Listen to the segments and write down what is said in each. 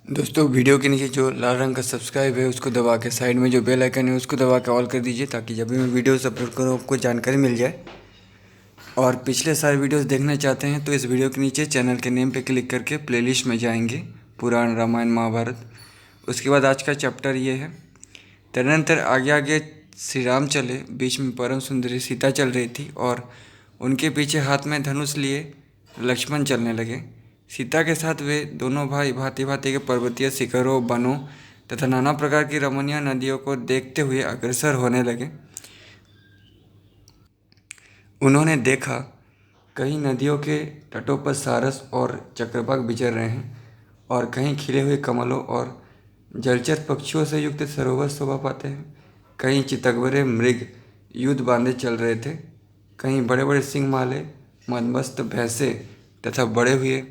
दोस्तों वीडियो के नीचे जो लाल रंग का सब्सक्राइब है उसको दबा के साइड में जो बेल आइकन है उसको दबा के ऑल कर दीजिए ताकि जब भी मैं वीडियोस अपलोड करूँ आपको जानकारी मिल जाए। और पिछले सारे वीडियोस देखना चाहते हैं तो इस वीडियो के नीचे चैनल के नेम पे क्लिक करके प्लेलिस्ट में जाएंगे, पुराण रामायण महाभारत। उसके बाद आज का चैप्टर ये है। तदनंतर आगे आगे श्री राम चले, बीच में परम सुंदरी सीता चल रही थी और उनके पीछे हाथ में धनुष लिए लक्ष्मण चलने लगे। सीता के साथ वे दोनों भाई भांति भांति के पर्वतीय शिखरों, वनों तथा नाना प्रकार की रमणीय नदियों को देखते हुए अग्रसर होने लगे। उन्होंने देखा कहीं नदियों के तटों पर सारस और चक्रवाक विचर रहे हैं और कहीं खिले हुए कमलों और जलचर पक्षियों से युक्त सरोवर शोभा पाते हैं। कहीं चितकबरे मृग युद्ध बांधे चल रहे थे, कहीं बड़े बड़े सिंह माले मदमस्त भैंसे तथा बड़े हुए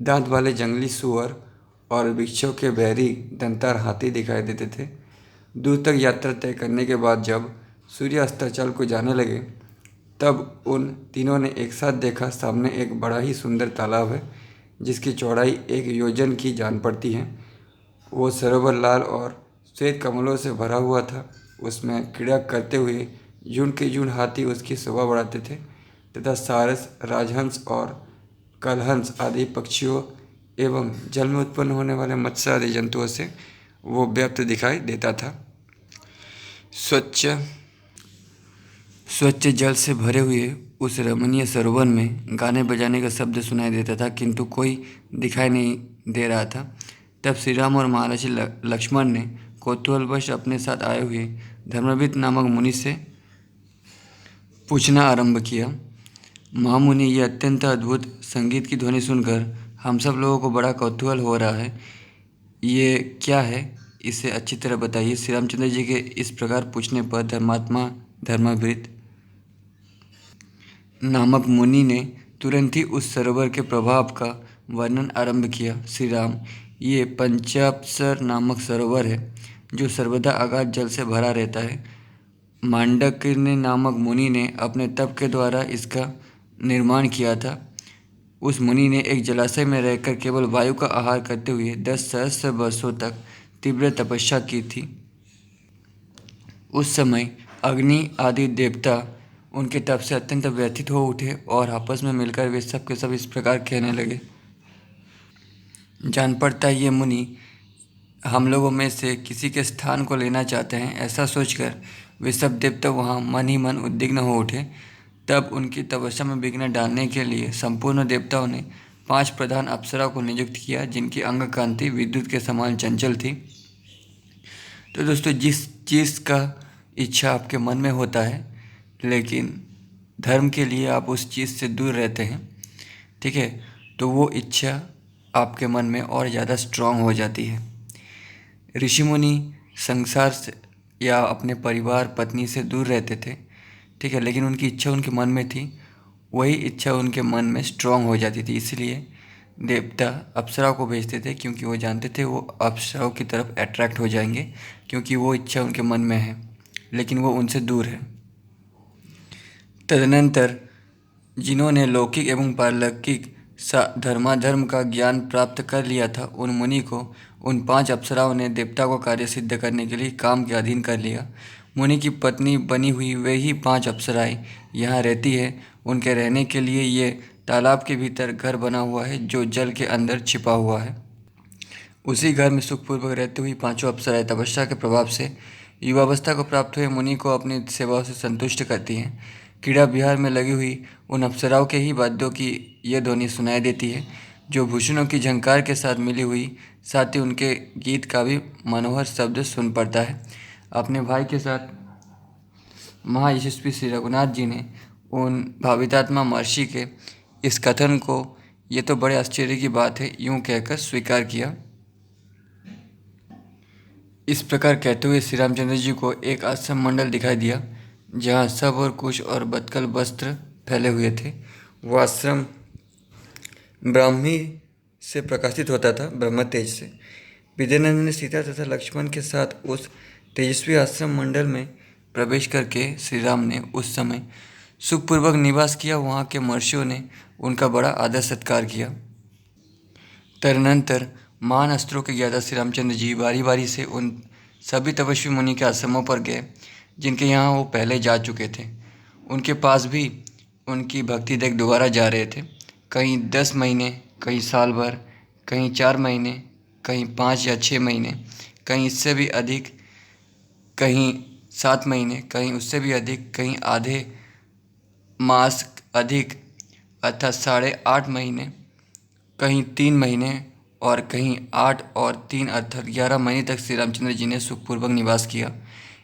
दांत वाले जंगली सुअर और वृक्षों के बहरी दंतार हाथी दिखाई देते थे। दूर तक यात्रा तय करने के बाद जब सूर्य अस्ताचल को जाने लगे तब उन तीनों ने एक साथ देखा सामने एक बड़ा ही सुंदर तालाब है जिसकी चौड़ाई 1 योजन की जान पड़ती है। वो सरोवर लाल और श्वेत कमलों से भरा हुआ था। उसमें क्रीड़ा करते हुए झुंड के झुंड हाथी उसकी शोभा बढ़ाते थे तथा सारस, राजहंस और कलहंस आदि पक्षियों एवं जल में उत्पन्न होने वाले मत्स्य आदि जंतुओं से वो व्याप्त दिखाई देता था। स्वच्छ स्वच्छ जल से भरे हुए उस रमणीय सरोवर में गाने बजाने का शब्द सुनाई देता था, किंतु कोई दिखाई नहीं दे रहा था। तब श्री राम और महर्षि लक्ष्मण ने कौतूहलवश अपने साथ आए हुए धर्मविद नामक मुनि से पूछना आरंभ किया। महामुनि, ये अत्यंत अद्भुत संगीत की ध्वनि सुनकर हम सब लोगों को बड़ा कौतूहल हो रहा है। ये क्या है, इसे अच्छी तरह बताइए। श्री रामचंद्र जी के इस प्रकार पूछने पर धर्मात्मा धर्मवृत नामक मुनि ने तुरंत ही उस सरोवर के प्रभाव का वर्णन आरंभ किया। श्री राम, ये पंचाप्सर नामक सरोवर है जो सर्वदा अगाध जल से भरा रहता है। मांडक्य नामक मुनि ने अपने तप के द्वारा इसका निर्माण किया था। उस मुनि ने एक जलाशय में रहकर केवल वायु का आहार करते हुए 10 सहस्त्र वर्षों तक तीव्र तपस्या की थी। उस समय अग्नि आदि देवता उनके तप से अत्यंत व्यथित हो उठे और आपस में मिलकर वे सब के सब इस प्रकार कहने लगे। जान पड़ता है ये मुनि हम लोगों में से किसी के स्थान को लेना चाहते हैं। ऐसा सोचकर वे सब देवता वहाँ मन ही मन उद्विग्न हो उठे। तब उनकी तपस्या में विघ्न डालने के लिए संपूर्ण देवताओं ने 5 प्रधान अप्सरा को नियुक्त किया जिनकी अंग कांति विद्युत के समान चंचल थी। तो दोस्तों, जिस चीज़ का इच्छा आपके मन में होता है लेकिन धर्म के लिए आप उस चीज़ से दूर रहते हैं, ठीक है, तो वो इच्छा आपके मन में और ज़्यादा स्ट्रांग हो जाती है। ऋषि मुनि संसार से या अपने परिवार पत्नी से दूर रहते थे, ठीक है, लेकिन उनकी इच्छा उनके मन में थी, वही इच्छा उनके मन में स्ट्रांग हो जाती थी। इसलिए देवता अप्सरा को भेजते थे क्योंकि वो जानते थे वो अप्सराओं की तरफ अट्रैक्ट हो जाएंगे क्योंकि वो इच्छा उनके मन में है लेकिन वो उनसे दूर है। तदनंतर जिन्होंने लौकिक एवं पारलौकिक धर्माधर्म का ज्ञान प्राप्त कर लिया था उन मुनि को उन 5 अप्सराओं ने देवता को कार्य सिद्ध करने के लिए काम के अधीन कर लिया। मुनि की पत्नी बनी हुई वे ही 5 अप्सराएं यहाँ रहती है। उनके रहने के लिए ये तालाब के भीतर घर बना हुआ है जो जल के अंदर छिपा हुआ है। उसी घर में सुखपूर्वक रहती हुई 5 अप्सराएं तपस्या के प्रभाव से युवावस्था को प्राप्त हुए मुनि को अपनी सेवाओं से संतुष्ट करती हैं। क्रीड़ा विहार में लगी हुई उन अप्सराओं के ही वाद्यों की यह ध्वनि सुनाई देती है जो भूषणों की झंकार के साथ मिली हुई, साथ ही उनके गीत का भी मनोहर शब्द सुन पड़ता है। अपने भाई के साथ महायशस्वी श्री रघुनाथ जी ने उन भावितात्मा महर्षि के इस कथन को ये तो बड़े आश्चर्य की बात है यूँ कहकर स्वीकार किया। इस प्रकार कहते हुए श्री रामचंद्र जी को एक आश्रम मंडल दिखाई दिया जहाँ सब और कुश और बदकल वस्त्र फैले हुए थे। वो आश्रम ब्राह्मी से प्रकाशित होता था, ब्रह्म तेज से। विद्यानंद ने सीता तथा लक्ष्मण के साथ उस तेजस्वी आश्रम मंडल में प्रवेश करके श्री राम ने उस समय सुखपूर्वक निवास किया। वहाँ के महर्षियों ने उनका बड़ा आदर सत्कार किया। तदनंतर महान अस्त्रों के ज्ञाता श्री रामचंद्र जी बारी बारी से उन सभी तपस्वी मुनि के आश्रमों पर गए जिनके यहाँ वो पहले जा चुके थे। उनके पास भी उनकी भक्ति देख दोबारा जा रहे थे। कहीं 10 महीने, कहीं साल भर, कहीं 4 महीने, कहीं 5 या 6 महीने, कहीं इससे भी अधिक, कहीं 7 महीने, कहीं उससे भी अधिक, कहीं आधे मास अधिक अर्थात 8.5 महीने, कहीं 3 महीने और कहीं 8 और 3 अर्थात 11 महीने तक श्री रामचंद्र जी ने सुखपूर्वक निवास किया।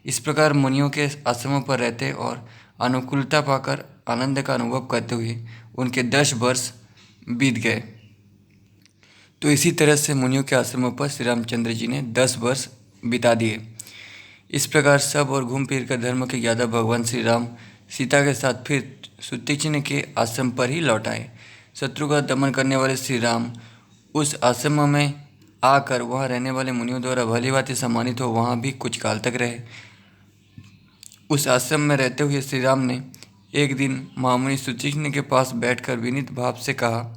इस प्रकार मुनियों के आश्रमों पर रहते और अनुकूलता पाकर आनंद का अनुभव करते हुए उनके 10 वर्ष बीत गए। तो इसी तरह से मुनियों के आश्रमों पर श्री रामचंद्र जी ने 10 वर्ष बिता दिए। इस प्रकार सब और घूम फिर कर धर्म के ज्ञाता भगवान श्री राम सीता के साथ फिर सुतीक्ष्ण के आश्रम पर ही लौट आए। शत्रु का दमन करने वाले श्री राम उस आश्रम में आकर वहाँ रहने वाले मुनियों द्वारा भली भांति सम्मानित हो वहाँ भी कुछ काल तक रहे। उस आश्रम में रहते हुए श्री राम ने एक दिन महामुनि सुतीक्ष्ण के पास बैठकर विनीत भाव से कहा,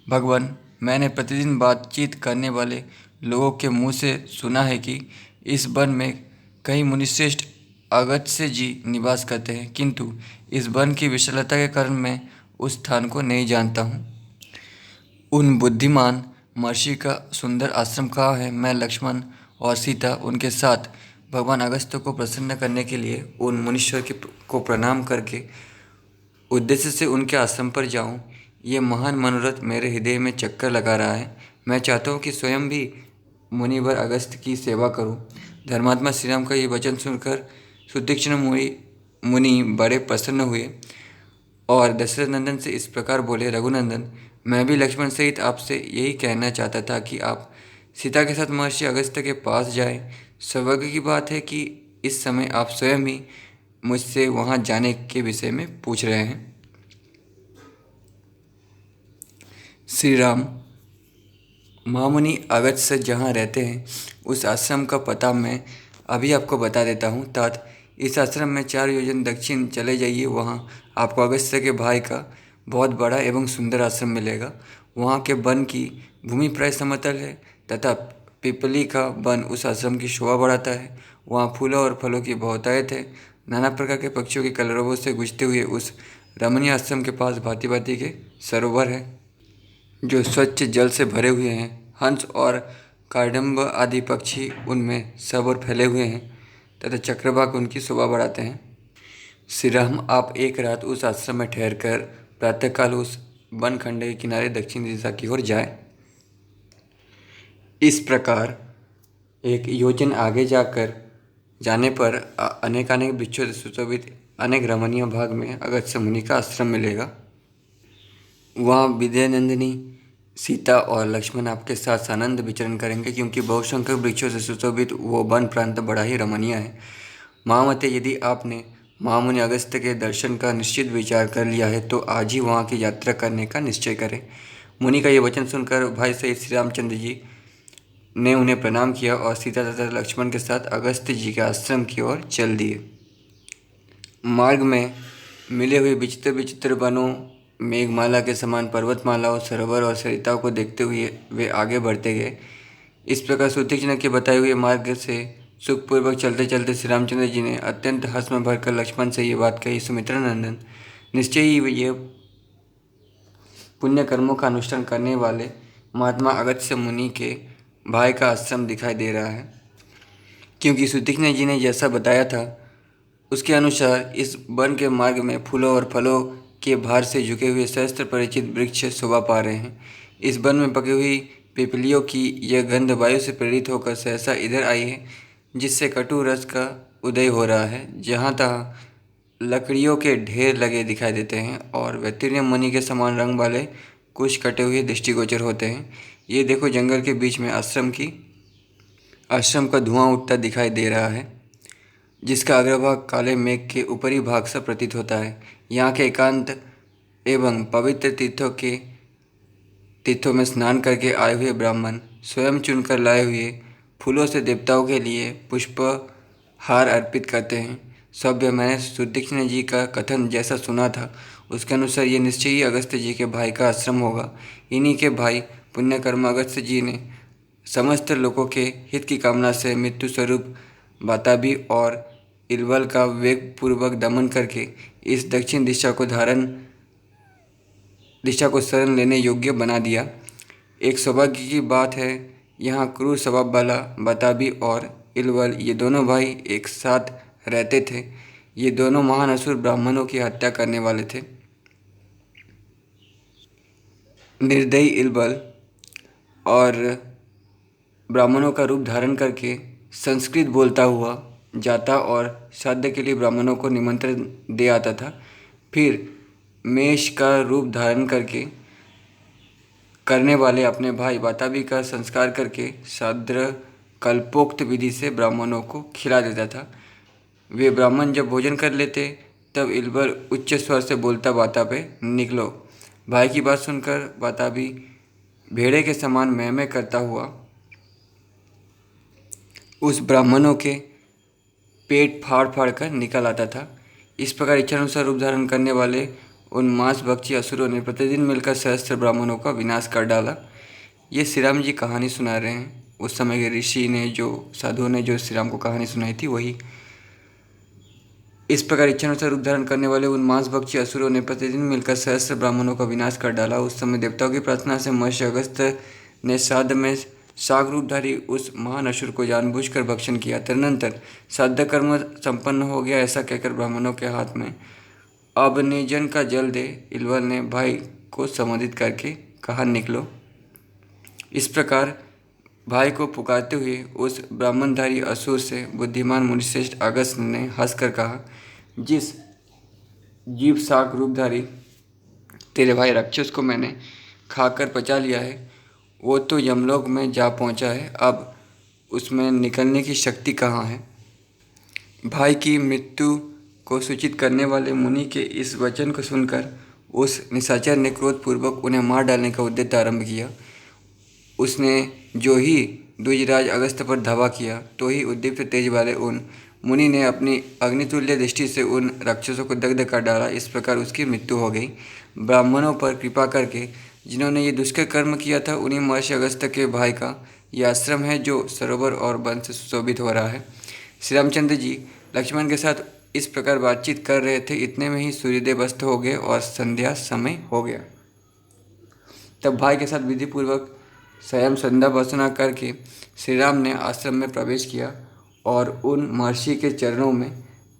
भगवान, मैंने प्रतिदिन बातचीत करने वाले लोगों के मुँह से सुना है कि इस वन में कई मुनिश्रेष्ठ अगस्त्य जी निवास करते हैं, किंतु इस वन की विशालता के कारण मैं उस स्थान को नहीं जानता हूँ। उन बुद्धिमान महर्षि का सुंदर आश्रम कहाँ है? मैं लक्ष्मण और सीता उनके साथ भगवान अगस्त्य को प्रसन्न करने के लिए उन मुनीश्वर को प्रणाम करके उद्देश्य से उनके आश्रम पर जाऊं। ये महान मनोरथ मेरे हृदय में चक्कर लगा रहा है। मैं चाहता हूं कि स्वयं भी मुनिवर अगस्त्य की सेवा करूं। धर्मात्मा श्री राम का ये वचन सुनकर सुतीक्ष्ण मुनि बड़े प्रसन्न हुए और दशरथ नंदन से इस प्रकार बोले, रघुनंदन, मैं भी लक्ष्मण सहित आपसे यही कहना चाहता था कि आप सीता के साथ महर्षि अगस्त्य के पास जाएं। सौभाग्य की बात है कि इस समय आप स्वयं ही मुझसे वहां जाने के विषय में पूछ रहे हैं। श्री राम महामुनि अगस्त्य जहाँ रहते हैं उस आश्रम का पता मैं अभी आपको बता देता हूँ। तात इस आश्रम में 4 योजन दक्षिण चले जाइए, वहाँ आपको अगस्त्य के भाई का बहुत बड़ा एवं सुंदर आश्रम मिलेगा। वहाँ के वन की भूमि प्राय समतल है तथा पिपली का वन उस आश्रम की शोभा बढ़ाता है। वहाँ फूलों और फलों की बहुतायत है। नाना प्रकार के पक्षियों के कलरवों से गुजते हुए उस रमणीय आश्रम के पास भांति भांति के सरोवर है जो स्वच्छ जल से भरे हुए हैं। हंस और कादम्ब आदि पक्षी उनमें सब और फैले हुए हैं तथा चक्रवाक उनकी शोभा बढ़ाते हैं। श्री राम, आप एक रात उस आश्रम में ठहरकर प्रातःकाल उस वन खंड के किनारे दक्षिण दिशा की ओर जाए। इस प्रकार 1 योजन आगे जाने पर अनेकानेक वृक्षों से सुशोभित अनेक रमणीय भाग में अगस्त्य मुनि का आश्रम मिलेगा। वहाँ विद्यानंदिनी सीता और लक्ष्मण आपके साथ सानंद विचरण करेंगे, क्योंकि बहुसंख्यक वृक्षों से सुशोभित वो वन प्रांत बड़ा ही रमणीय है। महामते, यदि आपने महामुनि अगस्त्य के दर्शन का निश्चित विचार कर लिया है तो आज ही वहाँ की यात्रा करने का निश्चय करें। मुनि का ये वचन सुनकर भाई सहित श्री रामचंद्र जी ने उन्हें प्रणाम किया और सीता तथा लक्ष्मण के साथ अगस्त्य जी के आश्रम की ओर चल दिए। मार्ग में मिले हुए विचित्र विचित्र वनों, मेघमाला के समान पर्वतमालाओं, सरोवर और सरिताओं को देखते हुए वे आगे बढ़ते गए। इस प्रकार सुतीक्ष्ण के बताए हुए मार्ग से सुखपूर्वक चलते चलते श्री रामचंद्र जी ने अत्यंत हर्ष में भरकर लक्ष्मण से ये बात कही, सुमित्रा नंदन, निश्चय ही ये पुण्य कर्मों का अनुष्ठान करने वाले महात्मा अगस्त्य मुनि के भाई का आश्रम दिखाई दे रहा है, क्योंकि सुतीक्ष्ण जी ने जैसा बताया था उसके अनुसार इस वन के मार्ग में फूलों और फलों के भार से झुके हुए सहस्त्र परिचित वृक्ष शोभा पा रहे हैं। इस वन में पकी हुई पिपलियों की यह गंध वायु से प्रेरित होकर सहसा इधर आई है, जिससे कटु रस का उदय हो रहा है। जहाँ तहाँ लकड़ियों के ढेर लगे दिखाई देते हैं और वैतरण्य मुनि के समान रंग वाले कुछ कटे हुए दृष्टिगोचर होते हैं। ये देखो, जंगल के बीच में आश्रम का धुआं उठता दिखाई दे रहा है, जिसका अग्रभाग काले मेघ के ऊपरी भाग सा प्रतीत होता है। यहाँ के एकांत एवं पवित्र तीर्थों में स्नान करके आए हुए ब्राह्मण स्वयं चुनकर लाए हुए फूलों से देवताओं के लिए पुष्प हार अर्पित करते हैं। सभ्य, मैंने सुतीक्ष्ण जी का कथन जैसा सुना था उसके अनुसार ये निश्चय ही अगस्त्य जी के भाई का आश्रम होगा। इन्हीं के भाई पुण्यकर्मा अगस्त्य जी ने समस्त लोगों के हित की कामना से मृत्यु स्वरूप वाताबी और इलवल का वेग पूर्वक दमन करके इस दक्षिण दिशा को शरण लेने योग्य बना दिया। एक सौभाग्य की बात है, यहाँ क्रूर स्वभाव वाला वाताबी और इलवल ये दोनों भाई एक साथ रहते थे। ये दोनों महान असुर ब्राह्मणों की हत्या करने वाले थे। निर्दयी इलबल और ब्राह्मणों का रूप धारण करके संस्कृत बोलता हुआ जाता और श्राद्ध के लिए ब्राह्मणों को निमंत्रण दे आता था। फिर मेष का रूप धारण करने वाले अपने भाई वाताबी का संस्कार करके श्राद्ध कल्पोक्त विधि से ब्राह्मणों को खिला देता था। वे ब्राह्मण जब भोजन कर लेते तब इलबल उच्च स्वर से बोलता वाताबी, निकलो। भाई की बात सुनकर वाताबी भेड़े के समान मैं करता हुआ उस ब्राह्मणों के पेट फाड़ फाड़ कर निकल आता था। इस प्रकार इच्छानुसार रूप धारण करने वाले उन मांसभक्षी असुरों ने प्रतिदिन मिलकर सहस्त्र ब्राह्मणों का विनाश कर डाला। ये श्री राम जी कहानी सुना रहे हैं। उस समय के ऋषि ने, जो साधुओं ने जो श्री राम को कहानी सुनाई थी वही। इस प्रकार इच्छानुसार रूप धारण करने वाले उन मांसभक्षी असुरों ने प्रतिदिन मिलकर सहस्त्र ब्राह्मणों का विनाश कर डाला। उस समय देवताओं की प्रार्थना से महर्षि अगस्त्य ने श्राद्ध में शाक रूपधारी उस महान असुर को जानबूझकर भक्षण किया। तदनंतर श्राद्ध कर्म संपन्न हो गया ऐसा कहकर ब्राह्मणों के हाथ में अबनेजन का जल दे इलवल ने भाई को संबोधित करके कहा, निकलो। इस प्रकार भाई को पुकारते हुए उस ब्राह्मणधारी असुर से बुद्धिमान मुनिश्रेष्ठ अगस्त्य ने हंसकर कहा, जिस जीव शाक रूपधारी तेरे भाई राक्षस को मैंने खाकर पचा लिया है वो तो यमलोक में जा पहुंचा है, अब उसमें निकलने की शक्ति कहाँ है। भाई की मृत्यु को सूचित करने वाले मुनि के इस वचन को सुनकर उस निशाचर ने क्रोधपूर्वक उन्हें मार डालने का उद्यत आरंभ किया। उसने जो ही द्विजराज अगस्त्य पर धावा किया तो ही उद्दीप्त तेज वाले उन मुनि ने अपनी अग्नितुल्य दृष्टि से उन राक्षसों को दग्ध कर डाला। इस प्रकार उसकी मृत्यु हो गई। ब्राह्मणों पर कृपा करके जिन्होंने ये दुष्कर कर्म किया था उन्हीं महर्षि अगस्त्य के भाई का यह आश्रम है जो सरोवर और वन से सुशोभित हो रहा है। श्री रामचंद्र जी लक्ष्मण के साथ इस प्रकार बातचीत कर रहे थे। इतने में ही सूर्योदय अस्त हो गए और संध्या समय हो गया। तब भाई के साथ विधिपूर्वक स्वयं संध्या वंदना करके श्री राम ने आश्रम में प्रवेश किया और उन महर्षि के चरणों में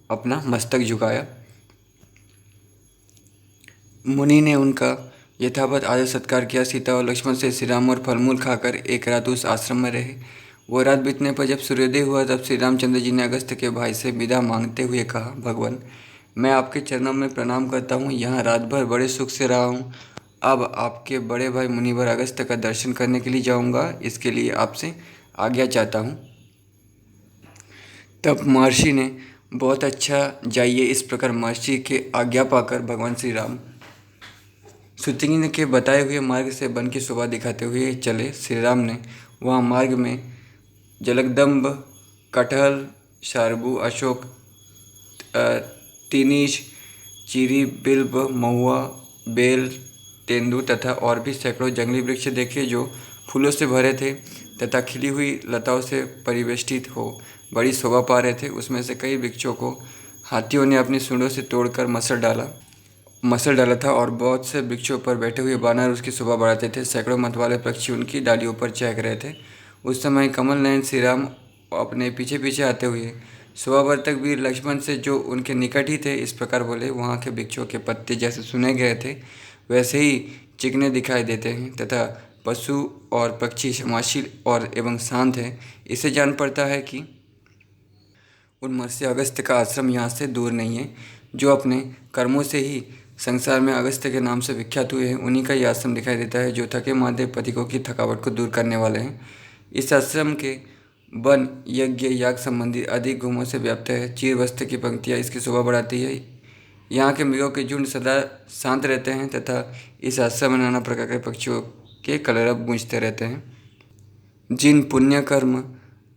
अपना मस्तक झुकाया। मुनि ने उनका यथावत आदर सत्कार किया। सीता और लक्ष्मण से श्री राम और फलमूल खाकर एक रात उस आश्रम में रहे। वो रात बीतने पर जब सूर्योदय हुआ तब श्री रामचंद्र जी ने अगस्त्य के भाई से विदा मांगते हुए कहा, भगवान, मैं आपके चरणों में प्रणाम करता हूँ। यहाँ रात भर बड़े सुख से रहा हूँ। अब आपके बड़े भाई मुनिवर अगस्त्य का दर्शन करने के लिए जाऊँगा। इसके लिए आपसे आज्ञा चाहता हूँ। तब महर्षि ने बहुत अच्छा, जाइए। इस प्रकार महर्षि के आज्ञा पाकर भगवान श्री राम सुतंगी के बताए हुए मार्ग से वन की शोभा दिखाते हुए चले। श्री राम ने वहाँ मार्ग में जलकदम्ब, कटहल, शारबू, अशोक, तिनीश, चीरी, बिल्ब, महुआ, बेल, तेंदू तथा और भी सैकड़ों जंगली वृक्ष देखे जो फूलों से भरे थे तथा खिली हुई लताओं से परिवेष्टित हो बड़ी शोभा पा रहे थे। उसमें से कई वृक्षों को हाथियों ने अपनी सूंडों से तोड़कर मसल डाला था और बहुत से वृक्षों पर बैठे हुए बानर उसकी शोभा बढ़ाते थे। सैकड़ों मतवाले पक्षी उनकी डालियों पर चहक रहे थे। उस समय कमल नयन श्री राम अपने पीछे पीछे आते हुए शोभावर्धक वीर लक्ष्मण से जो उनके निकट ही थे इस प्रकार बोले, वहाँ के वृक्षों के पत्ते जैसे सुने गए थे वैसे ही चिकने दिखाई देते हैं तथा पशु और पक्षी क्षमाशील और एवं शांत है। इससे जान पड़ता है कि उन महर्षि अगस्त्य का आश्रम यहाँ से दूर नहीं है। जो अपने कर्मों से ही संसार में अगस्त्य के नाम से विख्यात हुए हैं उन्हीं का यह आश्रम दिखाई देता है जो थके मांदे पथिकों की थकावट को दूर करने वाले हैं। इस आश्रम के वन यज्ञ याग संबंधी अधिक गुमों से व्याप्त है। चीर वस्त्र की पंक्तियाँ इसकी शोभा बढ़ाती है। यहाँ के मृगों के झुंड सदा शांत रहते हैं तथा इस आश्रम में नाना प्रकार के पक्षियों के कलरव गूंजते रहते हैं। जिन पुण्यकर्म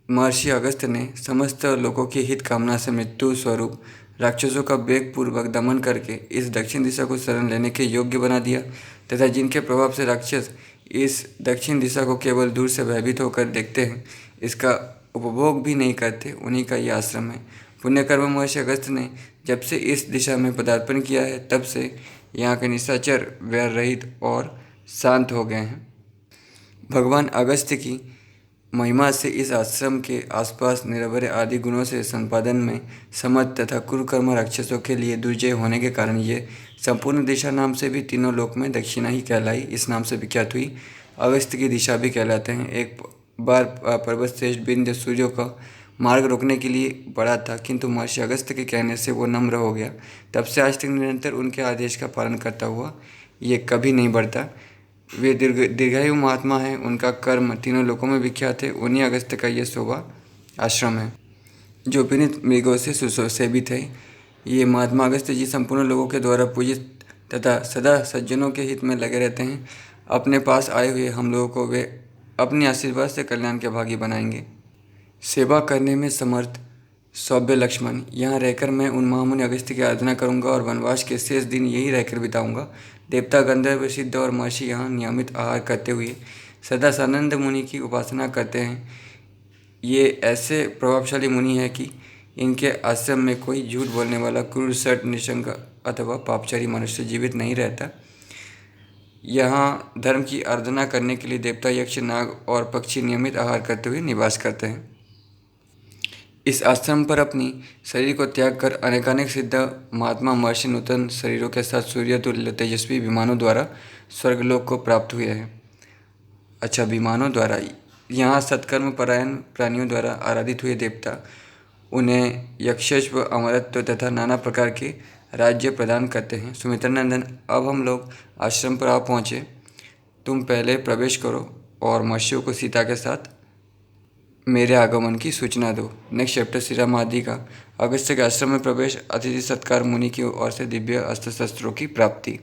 महर्षि अगस्त्य ने समस्त लोगों की हित कामना से मृत्यु स्वरूप राक्षसों का वेगपूर्वक दमन करके इस दक्षिण दिशा को शरण लेने के योग्य बना दिया तथा जिनके प्रभाव से राक्षस इस दक्षिण दिशा को केवल दूर से भयभीत होकर देखते हैं, इसका उपभोग भी नहीं करते, उन्हीं का ये आश्रम है। पुण्यकर्म महर्षि अगस्त्य ने जब से इस दिशा में पदार्पण किया है तब से यहाँ के निशाचर वैर रहित और शांत हो गए हैं। भगवान अगस्त्य की महिमा से इस आश्रम के आसपास निर्भय आदि गुणों से संपादन में समर्थ तथा कुरुकर्म राक्षसों के लिए दुर्जय होने के कारण ये संपूर्ण दिशा नाम से भी तीनों लोक में दक्षिणा ही कहलाई इस नाम से विख्यात हुई। अगस्त्य की दिशा भी कहलाते हैं। एक बार पर्वत श्रेष्ठ विंध्य सूर्य का मार्ग रोकने के लिए बढ़ा था, किंतु महर्षि अगस्त्य के कहने से वो नम्र हो गया। तब से आज तक निरंतर उनके आदेश का पालन करता हुआ ये कभी नहीं बढ़ता। वे दीर्घायु महात्मा हैं, उनका कर्म तीनों लोकों में विख्यात है। उन्हीं अगस्त्य का ये शोभा आश्रम है जो विनीत मृगों से सुशोभित है। ये महात्मा अगस्त्य जी संपूर्ण लोगों के द्वारा पूजित तथा सदा सज्जनों के हित में लगे रहते हैं। अपने पास आए हुए हम लोगों को वे अपने आशीर्वाद से कल्याण के भागी बनाएंगे। सेवा करने में समर्थ सौभ्य लक्ष्मण, यहाँ रहकर मैं उन महामुनि अगस्त्य की आराधना करूँगा और वनवास के शेष दिन यही रहकर बिताऊँगा। देवता, गंधर्व, सिद्ध और महर्षि यहाँ नियमित आहार करते हुए सदा सानंद मुनि की उपासना करते हैं। ये ऐसे प्रभावशाली मुनि हैं कि इनके आश्रम में कोई झूठ बोलने वाला क्रूर, सट, निशंक अथवा पापचारी मनुष्य जीवित नहीं रहता। यहाँ धर्म की आराधना करने के लिए देवता, यक्ष, नाग और पक्षी नियमित आहार करते हुए निवास करते हैं। इस आश्रम पर अपनी शरीर को त्याग कर अनेकानेक सिद्ध महात्मा महर्षि नूतन शरीरों के साथ सूर्य तुल्य तेजस्वी विमानों द्वारा स्वर्गलोक को प्राप्त हुए हैं। अच्छा, विमानों द्वारा यहाँ सत्कर्म परायण प्राणियों द्वारा आराधित हुए देवता उन्हें यक्षस्व, अमरत्व तथा नाना प्रकार के राज्य प्रदान करते हैं। सुमित्रा नंदन, अब हम लोग आश्रम पर आ पहुँचे। तुम पहले प्रवेश करो और महर्षियों को सीता के साथ मेरे आगमन की सूचना दो। नेक्स्ट चैप्टर श्री राम आदि का अगस्त्य के आश्रम में प्रवेश, अतिथि सत्कार, मुनि की ओर से दिव्य अस्त्र शस्त्रों की प्राप्ति।